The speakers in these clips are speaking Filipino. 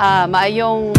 maayong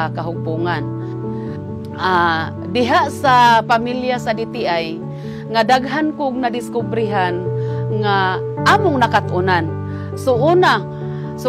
kahugpungan. Diha sa pamilya sa DTI nga daghan kog nadiskubrihan nga among nakatunan. So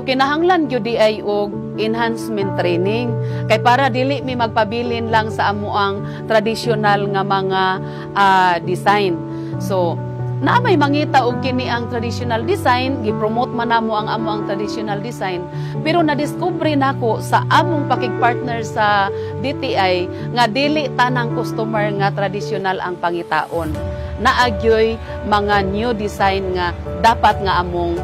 kinahanglan gyud di ay og enhancement training kay para dili mi magpabilin lang sa amuang traditional nga mga design. So naamay mangita og kini ang traditional design, gi-promote man namo ang among traditional design, pero nadiskubre nako sa among pakigpartner sa DTI nga dili tanang customer nga traditional ang pangitaon. Naagyoy mga new design nga dapat nga among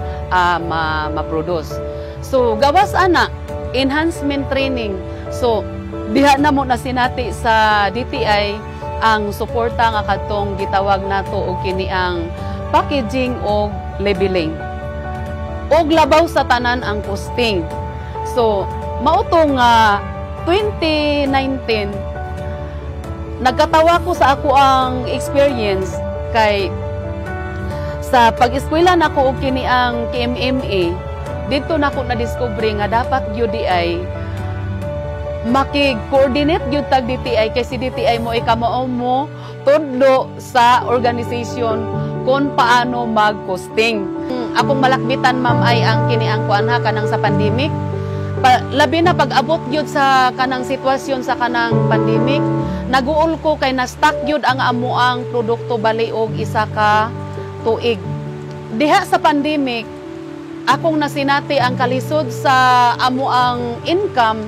ma-produce. So gawas ana enhancement training. So diha namo na sinati sa DTI ang suporta nga kadtong gitawag nato og kini ang packaging og labeling. Og labaw sa tanan ang costing. So mao tong 2019 nagkatawa ko sa ako ang experience kay sa pag-eskwela nako og kini ang KMMA dito nako na-discover nga dapat gyud ay makig-coordinate gyud tag DTI kay si DTI mo ikamao mo tudlo sa organization kung paano mag-costing. Akong malakbitan ma'am ay ang kini ang kuanha kanang sa pandemic. Labi na pag-abot gyud sa kanang sitwasyon sa kanang pandemic, naguol ko kay na-stock gyud ang amuang produkto bali og isa ka tuig. Diha sa pandemic, akong nasinati ang kalisod sa amuang income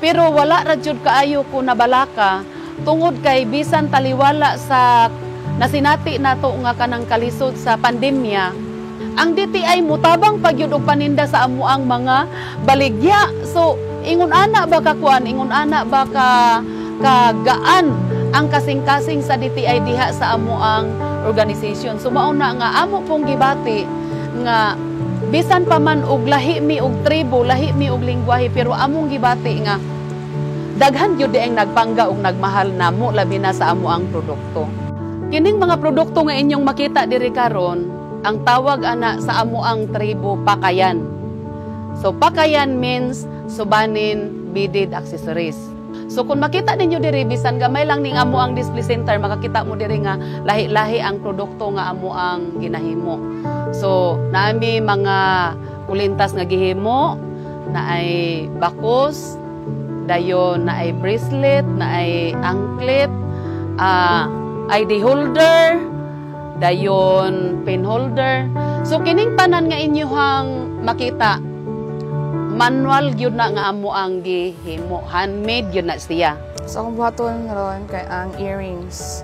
Pero wala ra jud kaayo ko nabalaka tungod kay bisan taliwala sa nasinati nato nga kanang kalisod sa pandemya. Ang DTI mutabang pagyud og paninda sa amuang mga baligya. So ingon ana ba ka kuan, ingon ana ba ka kagaan ang kasing-kasing sa DTI diha sa amuang organization. So mauna nga amo pong gibati nga bisan pa man og lahi mi og tribo, lahi mi og lingwahe, pero among gibati nga daghan gyud ang nagpangga og nagmahal namo labi na sa amo ang produkto. Kining mga produkto nga inyong makita diri karon, ang tawag ana sa amo ang tribo pakayan. So pakayan means subanin beaded accessories. So kung makita ninyo diri bisan gamay lang ning amo ang display center, makakita mo diri nga lahi-lahi ang produkto nga amo ang ginahimo. So naami mga kulintas nga gihimo, naay bakos, dayon naay bracelet, naay anklet, ID holder, dayon pin holder. So kining tanan nga inyohang makita, manual gyud na nga amo ang gihimo, handmade gyud na siya. So akong buhaton ron kay ang earrings.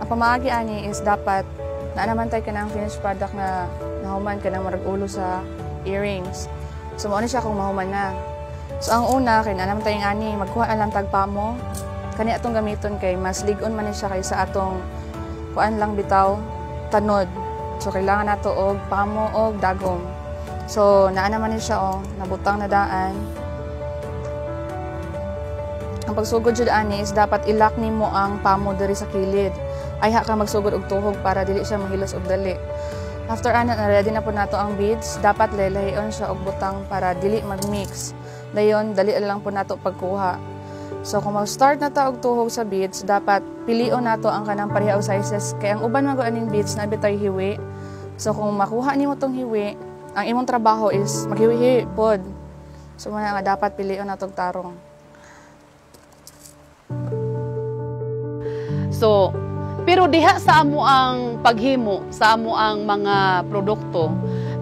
Ang pamaagi ani is dapat na naman tayo kanang finished product na nahuman ka ng marag ulo sa earrings. So mo siya kung mahuman na. So ang una kay na naman tayong ani magkuha lang tagpa mo. Kani atong gamiton kay mas ligon man ni siya kaysa atong kuan lang bitaw tanod. So kailangan nato og pamo og dagom. So naa naman ni siya nabutang na daan. Ang pagsugod jud ani is dapat ilak nimo ang pamo diri sa kilid. Ayha ka magsugod og tuhog para dili siya mahilos og dali. After ana na ready na po nato ang beads, dapat lelahion siya og butang para dili mag-mix. Dayon dali lang po nato pagkuha. So kung mag-start na ta og tuhog sa beads, dapat pilion nato ang kanang pareha og sizes kay ang uban man aning beads na bitay hiwi. So kung makuha nimo tong hiwi, ang imong trabaho is maghiwi-hiwi pod. So muna nga dapat pilion nato og tarong. So pero diha sa amo ang paghimo sa amo ang mga produkto,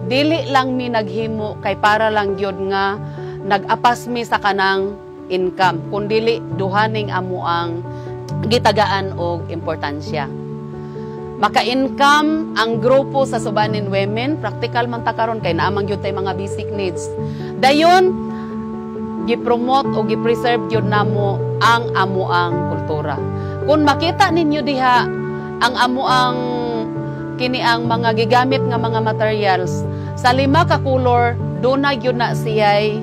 dili lang mi naghimo kay para lang gyud nga nag-apas mi sa kanang income, kundili duhaning amo ang gitagaan og importansya. Maka-income ang grupo sa Subanin Women, practical man ta karon kay naamang gyud tay mga basic needs. Dayon gi-promote o gi-preserve gyud namo ang amo ang kultura. Kung makita ninyo diha ang amo ang kini ang mga gigamit nga mga materials sa 5 ka color, do na gyud na siyay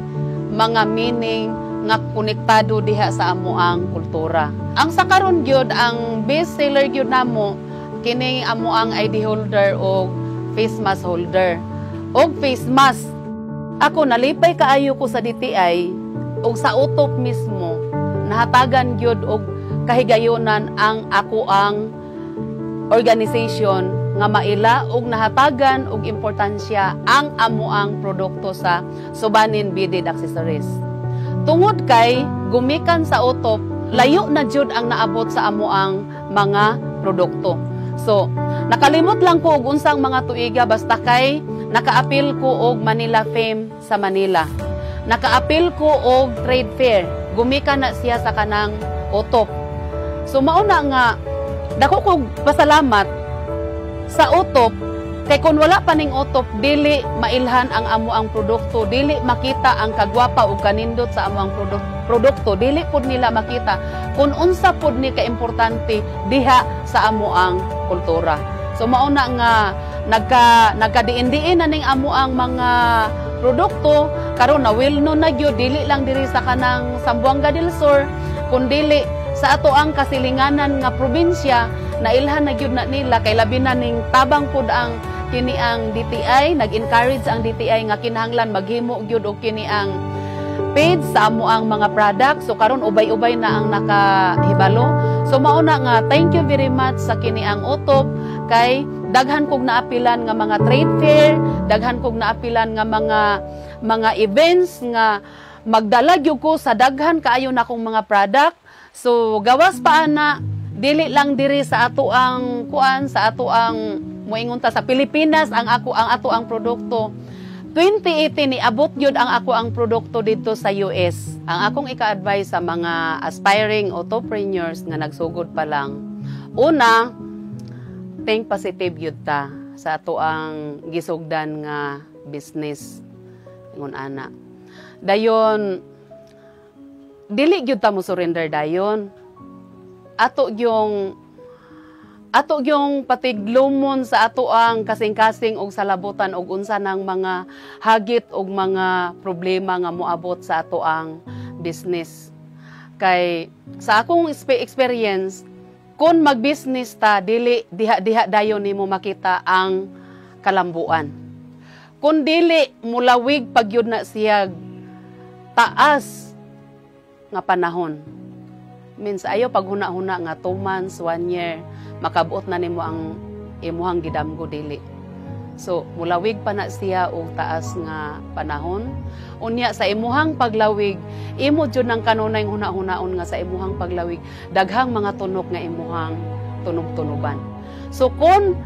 mga meaning nga konektado diha sa amo ang kultura. Ang sa karon gyud ang best seller gyud namo kini amo ang ID holder o face mask holder. Og face mask, ako nalipay kaayo ko sa DTI og sa utop mismo nahatagan gyud og kahigayonan ang ako ang organization nga maila og nahatagan og importansya ang amo ang produkto sa Subanin Beaded Accessories. Tungod kay gumikan sa utop, layo na jud ang naabot sa amo ang mga produkto. So, nakalimot lang ko og unsang mga tuiga basta kay nakaapil ko og Manila Fame sa Manila. Nakaapil ko og trade fair, gumikan na siya sa kanang utop. So mauna nga dako kog pasalamat sa utop kay kun wala pa ning utop dili mailhan ang amo ang produkto, dili makita ang kagwapa ug kanindot sa amo ang produkto, dili pud nila makita kun unsa pud ni kaimportante diha sa amo ang kultura. So mauna nga nagkadiin-diin na ning amo ang mga produkto karon na well known na gyud dili lang diri sa kanang Zamboanga del Sur kundi sa ato ang kasilinganan nga probinsya na ilhan na gyud na nila kay labi na ning tabang pud ang kini ang DTI, nag-encourage ang DTI nga kinahanglan maghimo gyud og kini ang page sa amo ang mga products. So karon ubay-ubay na ang nakahibalo. So mauna nga thank you very much sa kini ang utop kay daghan kog naapilan nga mga trade fair, daghan kog naapilan nga mga events nga magdala gyud ko sa daghan kaayo na kong mga product. So gawas pa ana dili lang diri sa ato ang kuan, sa ato ang moingon ta sa Pilipinas ang ato ang produkto. 2018 ni abot gyud ang ako ang produkto dito sa US. Ang akong ika-advise sa mga aspiring entrepreneurs nga nagsugod pa lang, una, think positive yun ta sa ato ang gisugdan nga business. Ingon ana. Dayon, dili gyud ta mo surrender dayon. Ato yung patiglumon sa ato ang kasing-kasing og salabutan og unsa nang mga hagit og mga problema nga moabot sa ato ang business. Kay sa akong experience, kung mag-business ta, dili diha dayon nimo makita ang kalambuan. Kung dili mulawig pagyud na siya taas nga panahon. Means ayo pag huna-huna nga 2 months, 1 year, makabuot na nimo ang imuhang gidamgo dili. So, mulawig pa na siya og taas nga panahon. Unya sa imuhang paglawig, imo jud nang kanunay huna-hunaon nga sa imuhang paglawig, daghang mga tunok nga imuhang tunog-tunuban. So kung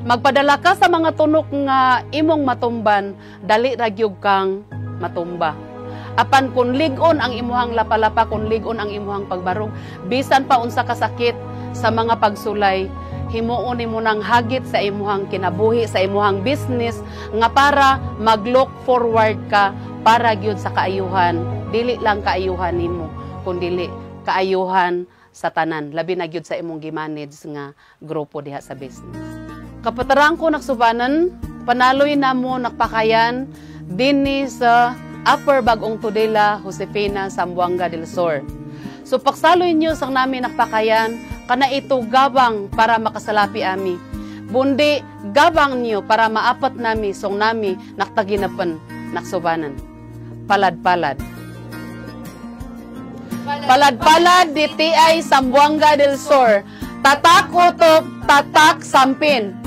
magpadala ka sa mga tunok nga imong matumban, dali ra gyud kang matumba. Apan kung ligon ang imuhang lapalapa, kung ligon ang imuhang pagbarog, bisan pa unsa ka sakit sa mga pagsulay, himuon nimo nang hagit sa imuhang kinabuhi, sa imuhang business, nga para mag-look forward ka para gyud sa kaayuhan. Dili lang kaayuhan nimo, kundi kaayuhan sa tanan, labi na gyud sa imong gimanage nga grupo diha sa business. Kapatarang ko nagsubanan, panaloy na mo nakpakayan dinhi sa Upper Bagong Tudela, Josefina, Zamboanga del Sur. So paksaloy niyo sang nami nakpakayan, kana ito gabang para makasalapi ami. Bundi gabang niyo para maapat nami song nami naktaginapan naksubanan. Palad-palad. Palad-palad DTI Zamboanga del Sur. Tatak utok, tatak sampin.